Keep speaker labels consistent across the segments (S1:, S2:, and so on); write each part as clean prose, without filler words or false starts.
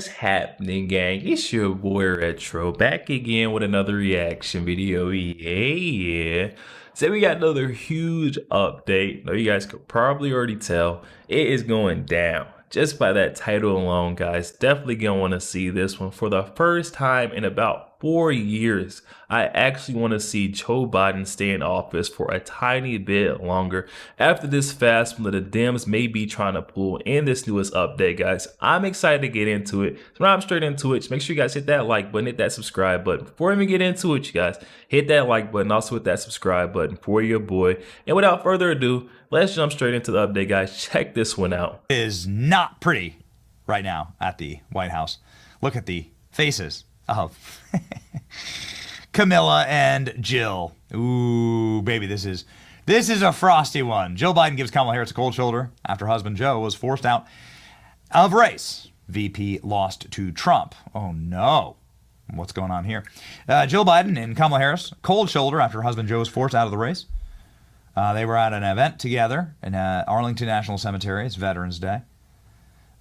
S1: What's happening, gang? It's your boy Retro back again with another reaction video. Yeah. So we got another huge update. Now you guys could probably already tell it is going down. Just by that title alone, guys, definitely gonna want to see this one for the first time in about 4 years. I actually want to see Joe Biden stay in office for a tiny bit longer after this fast one that the Dems may be trying to pull in this newest update, guys. I'm excited to get into it. So now I'm straight into it. Just make sure you guys hit that like button, hit that subscribe button. Before I even get into it, you guys, hit that like button, also hit that subscribe button for your boy. And without further ado, let's jump straight into the update, guys. Check this one out.
S2: Is not pretty right now at the White House. Look at the faces of Camilla and Jill. Ooh, baby, this is a frosty one. Joe Biden gives Kamala Harris a cold shoulder after husband Joe was forced out of race. VP lost to Trump. Oh no. What's going on here? Joe Biden and Kamala Harris, cold shoulder after husband Joe was forced out of the race. They were at an event together in Arlington National Cemetery. It's Veterans Day.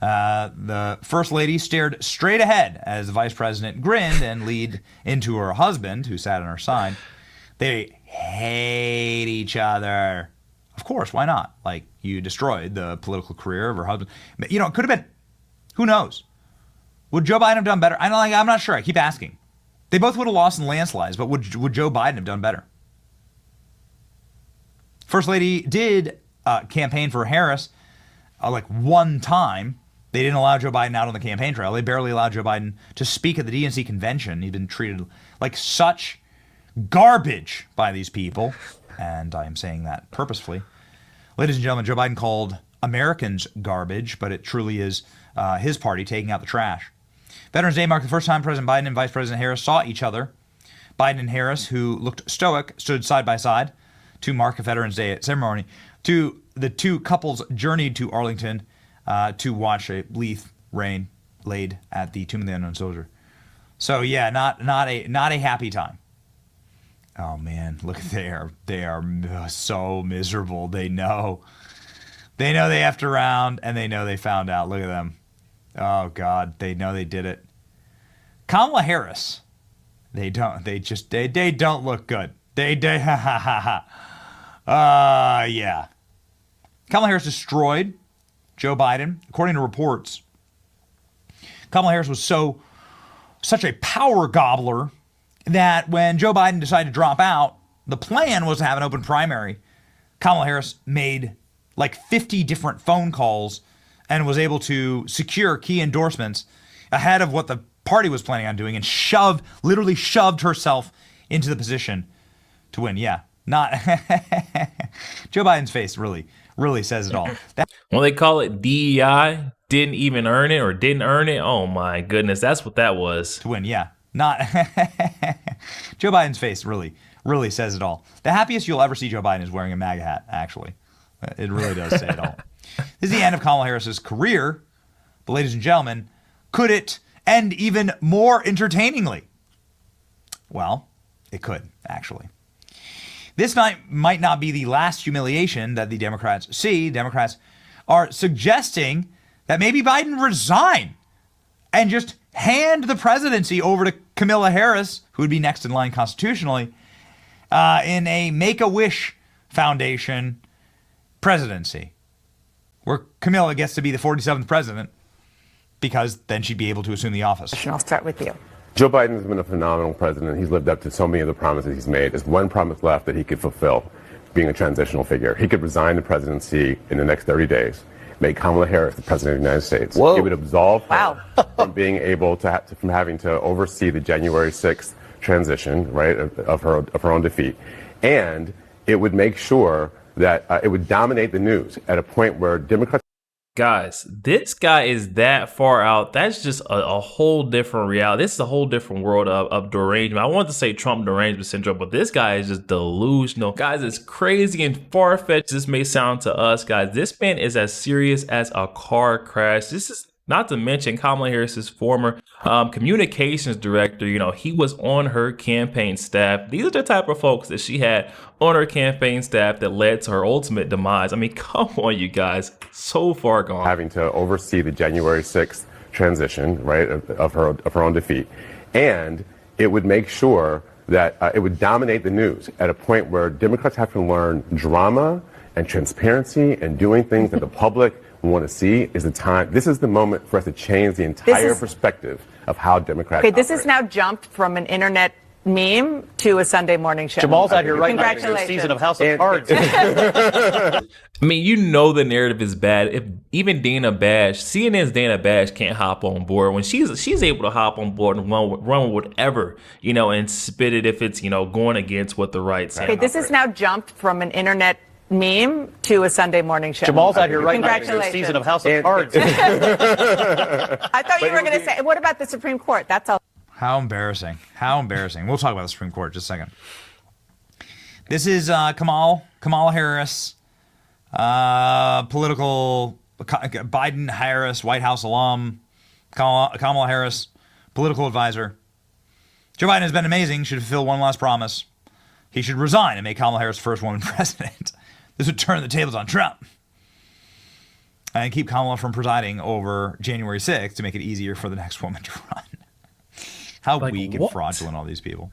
S2: The First Lady stared straight ahead as the Vice President grinned and leaned into her husband, who sat on her side. They hate each other. Of course, why not? Like, you destroyed the political career of her husband. You know, it could have been, who knows? Would Joe Biden have done better? I'm not sure. I keep asking. They both would have lost in landslides, but would Joe Biden have done better? First Lady did campaign for Harris like one time. They didn't allow Joe Biden out on the campaign trail. They barely allowed Joe Biden to speak at the DNC convention. He's been treated like such garbage by these people, and I am saying that purposefully. Ladies and gentlemen, Joe Biden called Americans garbage, but it truly is his party taking out the trash. Veterans Day marked the first time President Biden and Vice President Harris saw each other. Biden and Harris, who looked stoic, stood side by side to mark a Veterans Day ceremony. The two couples journeyed to Arlington to watch a wreath rain laid at the Tomb of the Unknown Soldier. So yeah, not a happy time. Oh man, look, they are so miserable. They know they effed around, and they know they found out. Look at them. Oh God, they know they did it. Kamala Harris, they don't look good. Yeah. Kamala Harris destroyed Joe Biden. According to reports, Kamala Harris was such a power gobbler that when Joe Biden decided to drop out, the plan was to have an open primary. Kamala Harris made like 50 different phone calls and was able to secure key endorsements ahead of what the party was planning on doing, and literally shoved herself into the position to win. Yeah. Not Joe Biden's face really says it all.
S1: When they call it DEI, didn't even earn it or didn't earn it. Oh my goodness, that's what that was.
S2: To win, yeah. Not Joe Biden's face really says it all. The happiest you'll ever see Joe Biden is wearing a MAGA hat, actually. It really does say it all. This is the end of Kamala Harris's career, but ladies and gentlemen, could it end even more entertainingly? Well, it could, actually. This might not be the last humiliation that the Democrats see. Democrats are suggesting that maybe Biden resign and just hand the presidency over to Kamala Harris, who would be next in line constitutionally, in a Make-A-Wish Foundation presidency, where Kamala gets to be the 47th president, because then she'd be able to assume the office.
S3: I'll start with you.
S4: Joe Biden has been a phenomenal president. He's lived up to so many of the promises he's made. There's one promise left that he could fulfill, being a transitional figure. He could resign the presidency in the next 30 days, make Kamala Harris the president of the United States.
S3: Whoa.
S4: It would absolve her from being able to, from having to oversee the January 6th transition, right, of her own defeat. And it would make sure that it would dominate the news at a point where Democrats.
S1: Guys, this guy is that far out. That's just a whole different reality. This is a whole different world of derangement. I wanted to say Trump derangement syndrome, but this guy is just delusional. Guys, as crazy and far-fetched this may sound to us, guys, this man is as serious as a car crash. This is not to mention Kamala Harris's former communications director. You know, he was on her campaign staff. These are the type of folks that she had on her campaign staff that led to her ultimate demise. I mean, come on, you guys. So far gone.
S4: Having to oversee the January 6th transition, right, of her own defeat, and it would make sure that it would dominate the news at a point where Democrats have to learn drama and transparency and doing things that the public want to see. Is the time. This is the moment for us to change the entire perspective of how Democrats.
S3: Okay, this
S4: operate.
S3: has now jumped from an internet meme to a Sunday morning show.
S5: Jamal's out here right now.
S3: Congratulations.
S5: Season of House of Cards.
S1: I mean, you know the narrative is bad. If even Dana Bash, CNN's Dana Bash can't hop on board when she's able to hop on board and run with whatever, and spit it if it's, going against what the right side.
S3: Okay, this has now jumped from an internet meme to a Sunday morning show.
S5: Jamal's out here right now.
S3: Congratulations.
S5: Season of House of Cards.
S3: I thought you were going to say, what about the Supreme Court? That's all.
S2: How embarrassing. How embarrassing. We'll talk about the Supreme Court in just a second. This is Kamala Harris, political Biden-Harris White House alum, Kamala Harris, political advisor. Joe Biden has been amazing, should fulfill one last promise. He should resign and make Kamala Harris the first woman president. This would turn the tables on Trump. And keep Kamala from presiding over January 6th to make it easier for the next woman to run. How weak and fraudulent all these people.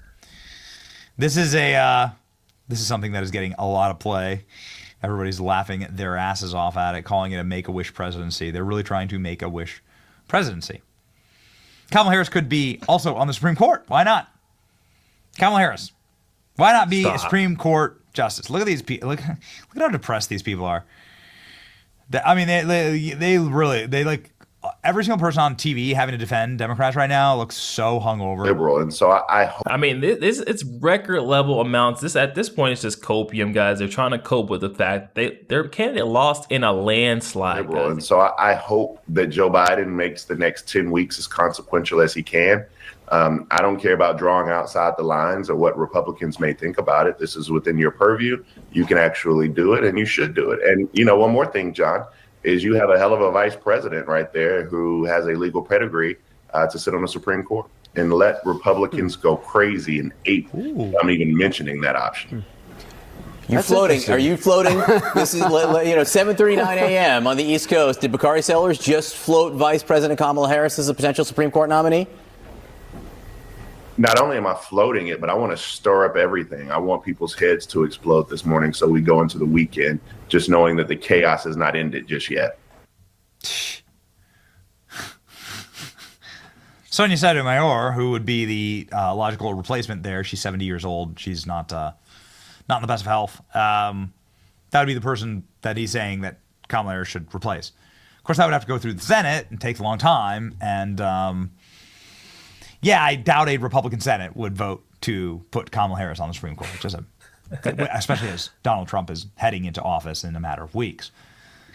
S2: This is something that is getting a lot of play. Everybody's laughing their asses off at it, calling it a Make-A-Wish presidency. They're really trying to make a wish presidency. Kamala Harris could be also on the Supreme Court. Why not? Kamala Harris. Why not be a Supreme Court justice? Look at these people. Look at how depressed these people are. I mean, they really every single person on TV having to defend Democrats right now looks so hungover.
S6: Liberal, and so I hope.
S1: I mean, it's record level amounts. At this point, it's just copium, guys. They're trying to cope with the fact their candidate lost in a landslide.
S6: Liberal,
S1: guys.
S6: and so I hope that Joe Biden makes the next 10 weeks as consequential as he can. I don't care about drawing outside the lines or what Republicans may think about it. This is within your purview. You can actually do it, and you should do it. And one more thing, John, is you have a hell of a vice president right there who has a legal pedigree to sit on the Supreme Court, and let Republicans go crazy and ape. I'm even mentioning that option.
S7: You're floating. Are you floating? This is 7:39 a.m. on the East Coast. Did Bakari Sellers just float Vice President Kamala Harris as a potential Supreme Court nominee?
S6: Not only am I floating it, but I want to stir up everything. I want people's heads to explode this morning so we go into the weekend just knowing that the chaos has not ended just yet.
S2: Sonia Sotomayor, who would be the logical replacement there, she's 70 years old. She's not in the best of health. That would be the person that he's saying that Kamala Harris should replace. Of course, that would have to go through the Senate and take a long time. And I doubt a Republican Senate would vote to put Kamala Harris on the Supreme Court, especially as Donald Trump is heading into office in a matter of weeks.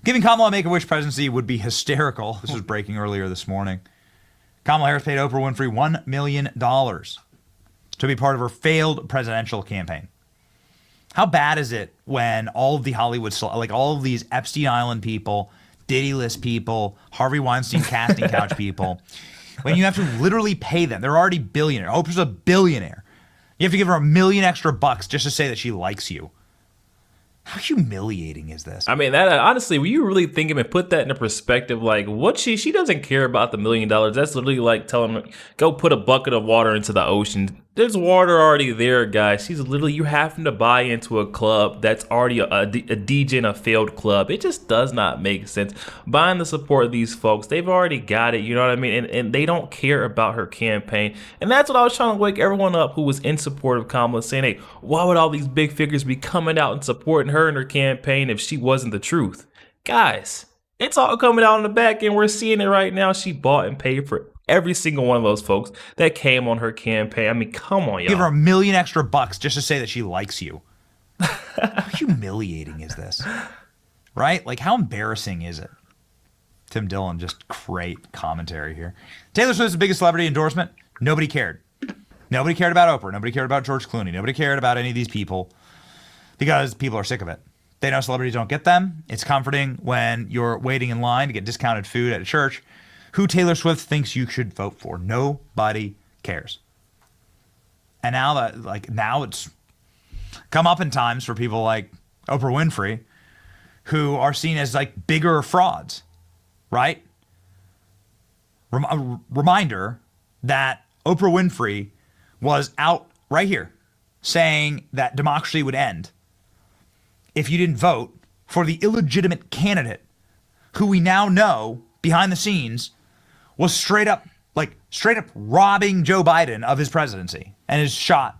S2: Giving Kamala a Make-A-Wish presidency would be hysterical. This was breaking earlier this morning. Kamala Harris paid Oprah Winfrey $1 million to be part of her failed presidential campaign. How bad is it when all of the Hollywood, all of these Epstein Island people, Diddy List people, Harvey Weinstein casting couch people, when you have to literally pay them? They're already billionaire. Oprah's a billionaire. You have to give her $1 million extra bucks just to say that she likes you. How humiliating is this?
S1: I mean, that honestly, when you really think of it, put that into perspective, what she doesn't care about the $1 million. That's literally like telling her, go put a bucket of water into the ocean. There's water already there, guys. She's literally, you having to buy into a club that's already a DJ in a failed club. It just does not make sense. Buying the support of these folks, they've already got it, you know what I mean? And they don't care about her campaign. And that's what I was trying to wake everyone up who was in support of Kamala, saying, hey, why would all these big figures be coming out and supporting her in her campaign if she wasn't the truth? Guys, it's all coming out in the back end. We're seeing it right now. She bought and paid for every single one of those folks that came on her campaign. I mean, come on, y'all.
S2: Give her $1 million extra bucks just to say that she likes you. How humiliating is this? Right? How embarrassing is it? Tim Dillon, just great commentary here. Taylor Swift's biggest celebrity endorsement. Nobody cared. Nobody cared about Oprah. Nobody cared about George Clooney. Nobody cared about any of these people because people are sick of it. They know celebrities don't get them. It's comforting when you're waiting in line to get discounted food at a church. Who Taylor Swift thinks you should vote for. Nobody cares. And now it's come up in times for people like Oprah Winfrey, who are seen as bigger frauds, right? A reminder that Oprah Winfrey was out right here saying that democracy would end if you didn't vote for the illegitimate candidate who we now know behind the scenes was straight up robbing Joe Biden of his presidency and his shot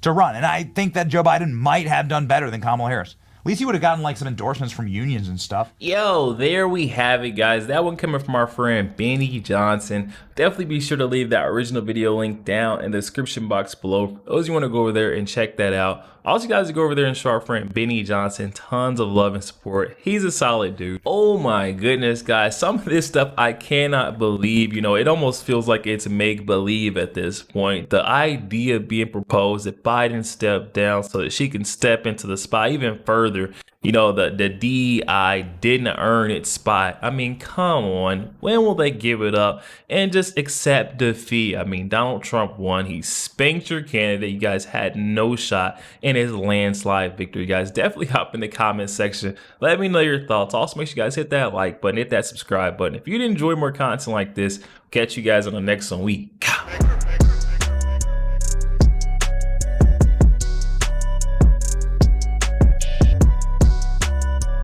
S2: to run. And I think that Joe Biden might have done better than Kamala Harris. At least he would have gotten like some endorsements from unions and stuff.
S1: Yo, there we have it, guys. That one coming from our friend Benny Johnson. Definitely be sure to leave that original video link down in the description box below. For those you want to go over there and check that out. Also, you guys to go over there and show our friend Benny Johnson tons of love and support. He's a solid dude. Oh my goodness, guys. Some of this stuff I cannot believe. You know, it almost feels like it's make-believe at this point. The idea being proposed that Biden stepped down so that she can step into the spot even further. You know, the DEI didn't earn its spot. I mean, come on. When will they give it up and just accept defeat? I mean, Donald Trump won. He spanked your candidate. You guys had no shot in his landslide victory. You guys definitely hop in the comment section. Let me know your thoughts. Also, make sure you guys hit that like button, hit that subscribe button. If you'd enjoy more content like this, catch you guys on the next one.